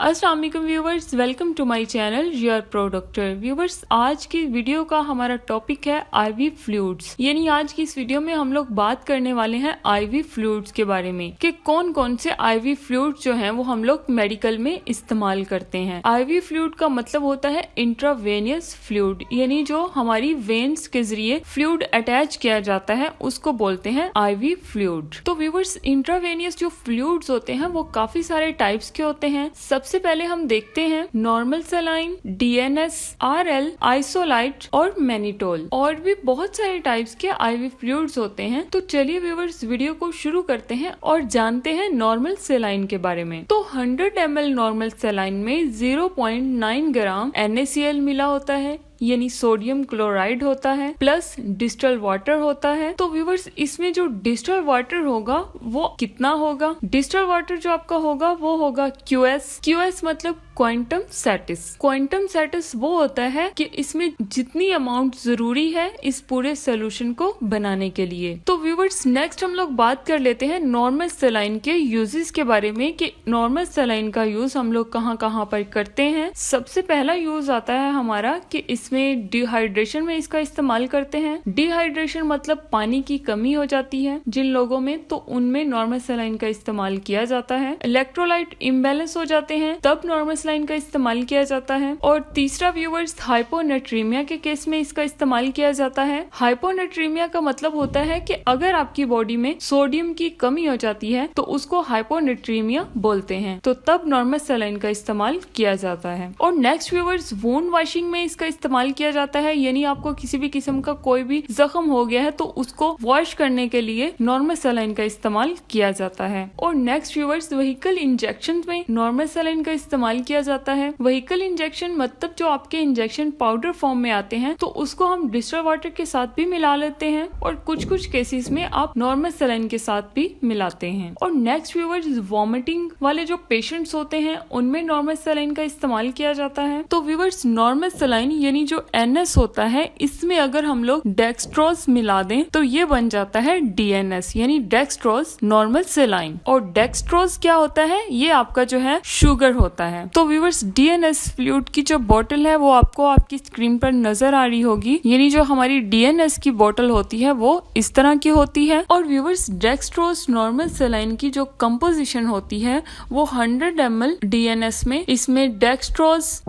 अस्सलाम वालेकुम viewers, welcome to my channel your pro doctor. Viewers, आज की वीडियो का हमारा टॉपिक है आईवी फ्लूइड्स। यानी आज की इस वीडियो में हम लोग बात करने वाले हैं आईवी फ्लूइड्स के बारे में कि कौन कौन से आईवी फ्लूइड्स जो हैं वो हम लोग मेडिकल में इस्तेमाल करते हैं। आईवी फ्लूइड का मतलब होता है इंट्रावेनियस फ्लूइड, यानी जो हमारी वेन्स के जरिए फ्लूइड अटैच किया जाता है उसको बोलते हैं आईवी फ्लूइड। तो व्यूवर्स, इंट्रावेनियस जो फ्लूइड्स होते हैं वो काफी सारे टाइप्स के होते हैं। सबसे पहले हम देखते हैं नॉर्मल सलाइन, डीएनएस, आरएल, आइसोलाइट और मैनिटोल। और भी बहुत सारे टाइप्स के आईवी फ्लूइड्स होते हैं। तो चलिए व्यूवर्स, वीडियो को शुरू करते हैं और जानते हैं नॉर्मल सलाइन के बारे में। तो 100 ml नॉर्मल सलाइन में 0.9 ग्राम NaCl मिला होता है, यानी सोडियम क्लोराइड होता है, प्लस डिस्टल वाटर होता है। तो व्यूवर्स, इसमें जो डिस्टल वाटर होगा वो कितना होगा? डिस्टल वाटर जो आपका होगा वो होगा QS मतलब क्वांटम सैटिस। क्वांटम सैटिस वो होता है कि इसमें जितनी अमाउंट जरूरी है इस पूरे सोल्यूशन को बनाने के लिए। तो व्यूवर्स, नेक्स्ट हम लोग बात कर लेते हैं नॉर्मल सलाइन के यूजेस के बारे में कि नॉर्मल सलाइन का यूज हम लोग कहाँ कहाँ पर करते हैं। सबसे पहला यूज आता है हमारा कि इसमें डिहाइड्रेशन में इसका इस्तेमाल करते हैं। डिहाइड्रेशन मतलब पानी की कमी हो जाती है जिन लोगों में, तो उनमें नॉर्मल सलाइन का इस्तेमाल किया जाता है। इलेक्ट्रोलाइट इम्बैलेंस हो जाते हैं तब नॉर्मल सलाइन का इस्तेमाल किया जाता है। और तीसरा व्यूवर्स, हाइपोनेट्रीमिया के केस में इसका इस्तेमाल किया जाता है। हाइपोनेट्रीमिया का मतलब होता है कि अगर आपकी बॉडी में सोडियम की कमी हो जाती है तो उसको हाइपोनेट्रीमिया बोलते हैं, तो तब नॉर्मल सलाइन का इस्तेमाल किया जाता है। और नेक्स्ट व्यूवर्स, वुंड वॉशिंग में इसका इस्तेमाल किया जाता है। यानी आपको किसी भी किस्म का कोई भी जख्म हो गया है तो उसको वॉश करने के लिए नॉर्मल सलाइन का इस्तेमाल किया जाता है। और नेक्स्ट व्यूवर्स, व्हीकल इंजेक्शन में नॉर्मल सलाइन का इस्तेमाल किया जाता है। व्हीकल इंजेक्शन मतलब जो आपके इंजेक्शन पाउडर फॉर्म में आते हैं तो उसको हम डिस्टल वाटर के साथ भी मिला लेते हैं, और कुछ कुछ केसेस में आप नॉर्मल सलाइन के साथ भी मिलाते हैं। और नेक्स्ट व्यूवर्स, वॉमिटिंग वाले जो पेशेंट्स होते हैं उनमें नॉर्मल सलाइन का इस्तेमाल किया जाता है। तो व्यूवर्स, नॉर्मल सलाइन यानी जो NS होता है इसमें अगर हम लोग डेक्सट्रोज मिला दें तो ये बन जाता है DNS यानी डेक्सट्रोज नॉर्मल सलाइन। और डेक्सट्रोज क्या होता है? ये आपका जो है शुगर होता है। तो व्यूवर्स, DNS फ्लूइड की जो बोतल है वो आपको आपकी स्क्रीन पर नजर आ रही होगी। यानी जो हमारी DNS की बोतल होती है वो इस तरह की होती है। और व्यूवर्स, डेक्सट्रोज नॉर्मल सलाइन की जो कंपोजिशन होती है वो 100 ml DNS में इसमें डेक्सट्रोज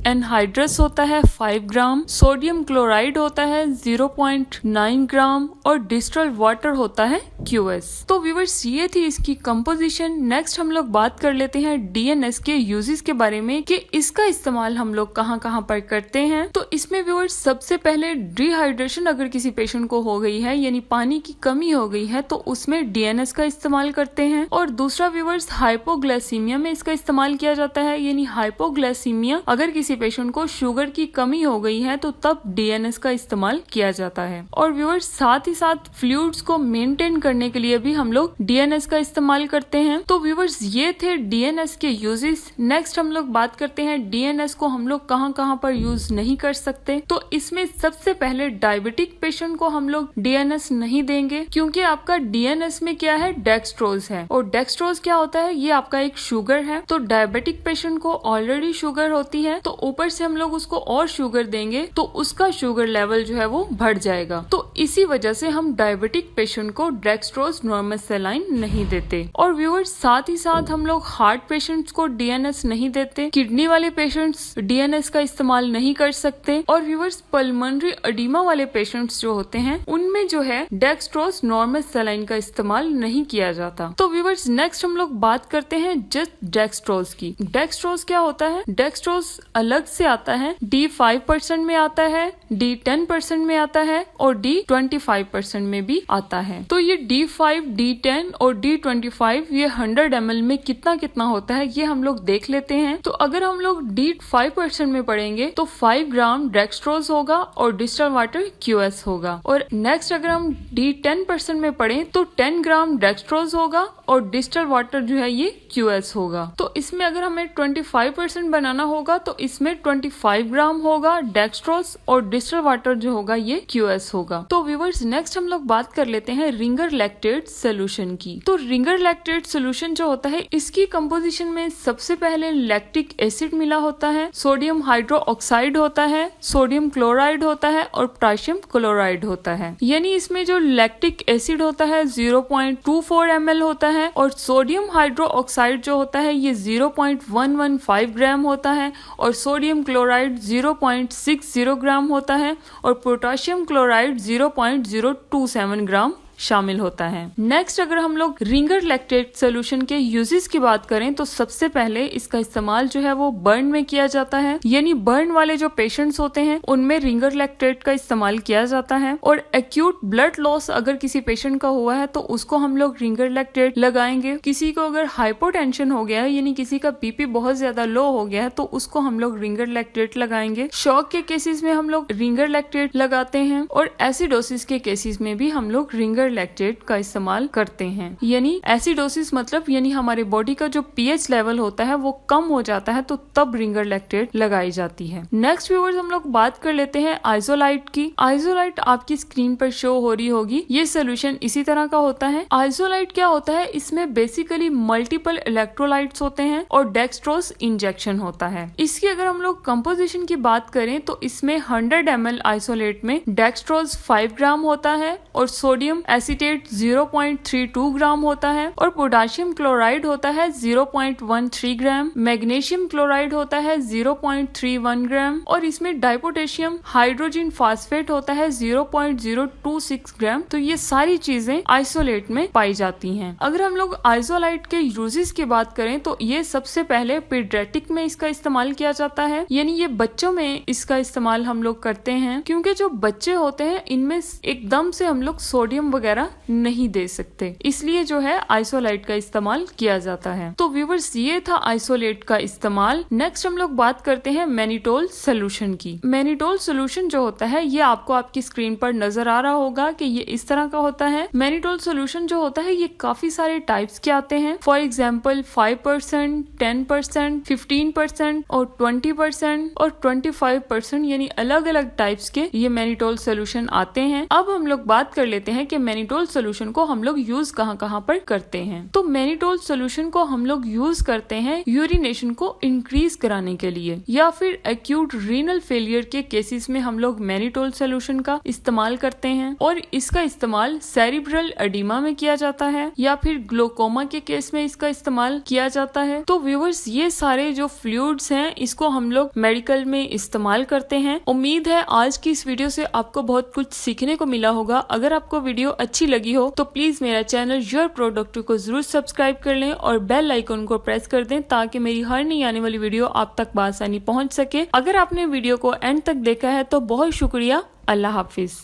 एनहाइड्रस होता है 5 ग्राम, सोडियम क्लोराइड होता है 0.9 ग्राम और डिस्टल वाटर होता है QS। तो व्यूवर्स, ये थी इसकी कंपोजिशन। नेक्स्ट हम लोग बात कर लेते हैं DNS के यूजेस के बारे में कि इसका इस्तेमाल हम लोग कहाँ कहाँ पर करते हैं। तो इसमें व्यूवर्स, सबसे पहले डिहाइड्रेशन अगर किसी पेशेंट को हो गई है यानी पानी की कमी हो गई है तो उसमें DNS का इस्तेमाल करते हैं। और दूसरा व्यूवर्स, हाइपोग्लाइसीमिया में इसका इस्तेमाल किया जाता है। यानी हाइपोग्लाइसीमिया अगर किसी पेशेंट को शुगर की कमी हो गई है तो तब DNS का इस्तेमाल किया जाता है। और व्यूअर्स, साथ ही साथ फ्लूइड्स को मेंटेन करने के लिए भी हम लोग DNS का इस्तेमाल करते हैं। तो व्यूअर्स, ये थे DNS के यूजेस। नेक्स्ट हम लोग बात करते हैं DNS को हम लोग कहाँ कहाँ पर यूज नहीं कर सकते। तो इसमें सबसे पहले डायबिटिक पेशेंट को हम लोग DNS नहीं देंगे क्योंकि आपका DNS में क्या है? डेक्सट्रोज है। और डेक्सट्रोज क्या होता है? ये आपका एक शुगर है। तो डायबिटिक पेशेंट को ऑलरेडी शुगर होती है, तो ऊपर से हम लोग उसको और शुगर देंगे तो उसका शुगर लेवल जो है वो बढ़ जाएगा। तो इसी वजह से हम डायबिटिक पेशेंट को डेक्सट्रोज नॉर्मल सलाइन नहीं देते। और व्यूअर्स, साथ ही साथ हम लोग हार्ट पेशेंट्स को DNS नहीं देते। किडनी वाले पेशेंट्स DNS का इस्तेमाल नहीं कर सकते। और व्यूअर्स, पल्मोनरी एडिमा वाले पेशेंट्स जो होते हैं उनमें जो है डेक्सट्रोज नॉर्मल सलाइन का इस्तेमाल नहीं किया जाता। तो व्यूअर्स, नेक्स्ट हम लोग बात करते हैं जस्ट डेक्सट्रोज की। डेक्सट्रोज क्या होता है? डेक्सट्रोज अलग से आता है, D5% में आता है, D10% में आता है और D25% में भी आता है। तो ये D5, D10 और D25 ये 100 ml में कितना कितना होता है ये हम लोग देख लेते हैं। तो अगर हम लोग D5% में पढ़ेंगे तो 5 ग्राम डेक्सट्रोज होगा और डिस्टल वाटर QS होगा। और नेक्स्ट अगर हम D10% में पढ़ें तो 10 ग्राम डेक्सट्रोज होगा और डिस्टल वाटर जो है ये QS होगा। तो इसमें अगर हमें 25% बनाना होगा तो इसमें 25 ग्राम होगा डेक्सट्रोज और क्रिस्टल वाटर जो होगा ये QS होगा। तो व्यूअर्स नेक्स्ट हम लोग बात कर लेते हैं रिंगर लैक्टेट सोल्यूशन की। तो रिंगर लैक्टेट सोल्यूशन जो होता है इसकी कंपोजिशन में सबसे पहले लैक्टिक एसिड मिला होता है, सोडियम हाइड्रोक्साइड होता है, सोडियम क्लोराइड होता है और पोटेशियम क्लोराइड होता है। यानी इसमें जो लैक्टिक एसिड होता है 0.24 ml होता है और सोडियम हाइड्रोक्साइड जो होता है ये 0.115 ग्राम होता है और सोडियम क्लोराइड 0.60 ग्राम होता है और पोटेशियम क्लोराइड 0.027 ग्राम शामिल होता है। नेक्स्ट अगर हम लोग रिंगर लैक्टेट सोल्यूशन के यूजेस की बात करें तो सबसे पहले इसका इस्तेमाल जो है वो बर्न में किया जाता है, यानी बर्न वाले जो पेशेंट्स होते हैं उनमें रिंगर लैक्टेट का इस्तेमाल किया जाता है। और एक्यूट ब्लड लॉस अगर किसी पेशेंट का हुआ है तो उसको हम लोग रिंगर लैक्टेट लगाएंगे। किसी को अगर हाइपोटेंशन हो गया है यानी किसी का बीपी बहुत ज्यादा लो हो गया है तो उसको हम लोग रिंगर लैक्टेट लगाएंगे। शॉक के केसेस में हम लोग रिंगर लैक्टेट लगाते हैं और एसिडोसिस के केसेस में भी हम लोग रिंगर लैक्टेट का इस्तेमाल करते हैं। यानी एसिडोसिस मतलब यानी हमारे बॉडी का जो पीएच लेवल होता है वो कम हो जाता है तो तब रिंगर लैक्टेट लगाई जाती है। नेक्स्ट व्यूअर्स हम लोग बात कर लेते हैं आइसोलाइट की। आइसोलाइट आपकी स्क्रीन पर शो हो रही होगी। ये सोल्यूशन इसी तरह का होता है। आइसोलाइट क्या होता है, इसमें बेसिकली मल्टीपल इलेक्ट्रोलाइट्स होते हैं और डेक्सट्रोज इंजेक्शन होता है। इसकी अगर हम लोग कंपोजिशन की बात करें तो इसमें 100 ml आइसोलेट में डेक्सट्रोज 5 ग्राम होता है और सोडियम एसीटेट 0.32 ग्राम होता है और पोटेशियम क्लोराइड होता है 0.13 ग्राम, मैग्नीशियम क्लोराइड होता है 0.31 ग्राम और इसमें डाइपोटेशियम हाइड्रोजन फास्फेट होता है 0.026 ग्राम। तो ये सारी चीजें आइसोलेट में पाई जाती हैं। अगर हम लोग आइसोलाइट के यूजेस की बात करें तो ये सबसे पहले पीडियाट्रिक में इसका इस्तेमाल किया जाता है, यानी ये बच्चों में इसका इस्तेमाल हम लोग करते हैं क्योंकि जो बच्चे होते हैं इनमें एकदम से हम लोग सोडियम वगैरह नहीं दे सकते, इसलिए जो है आइसोलाइट का इस्तेमाल किया जाता है। तो व्यूअर्स ये था आइसोलेट का इस्तेमाल। नेक्स्ट हम लोग बात करते हैं मैनिटोल सोल्यूशन की। मैनिटोल सोल्यूशन जो होता है ये आपको आपकी स्क्रीन पर नजर आ रहा होगा कि ये इस तरह का होता है। मैनिटोल सोल्यूशन जो होता है ये काफी सारे टाइप्स के आते हैं। फॉर एग्जाम्पल 5%, 10%, 15% और 20% और 25% यानी अलग अलग टाइप्स के ये मैनिटोल सोल्यूशन आते हैं। अब हम लोग बात कर लेते हैं कि मैनिटोल सोल्यूशन को हम लोग यूज कहाँ पर करते हैं। तो मैनिटोल सोल्यूशन को हम लोग यूज करते हैं यूरिनेशन को इंक्रीज कराने के लिए या फिर एक्यूट रीनल फेलियर के केसेस में हम लोग मैनिटोल सोल्यूशन का इस्तेमाल करते हैं और इसका इस्तेमाल सेरिब्रल एडिमा में किया जाता है या फिर ग्लोकोमा के केस में इसका इस्तेमाल किया जाता है। तो व्यूअर्स ये सारे जो फ्लूइड्स हैं इसको हम लोग मेडिकल में इस्तेमाल करते हैं। उम्मीद है आज की इस वीडियो से आपको बहुत कुछ सीखने को मिला होगा। अगर आपको वीडियो अच्छी लगी हो तो प्लीज मेरा चैनल योर प्रो डॉक्टर को जरूर सब्सक्राइब कर लें और बेल आइकन को प्रेस कर दें ताकि मेरी हर नई आने वाली वीडियो आप तक बआसानी पहुंच सके। अगर आपने वीडियो को एंड तक देखा है तो बहुत शुक्रिया। अल्लाह हाफिज।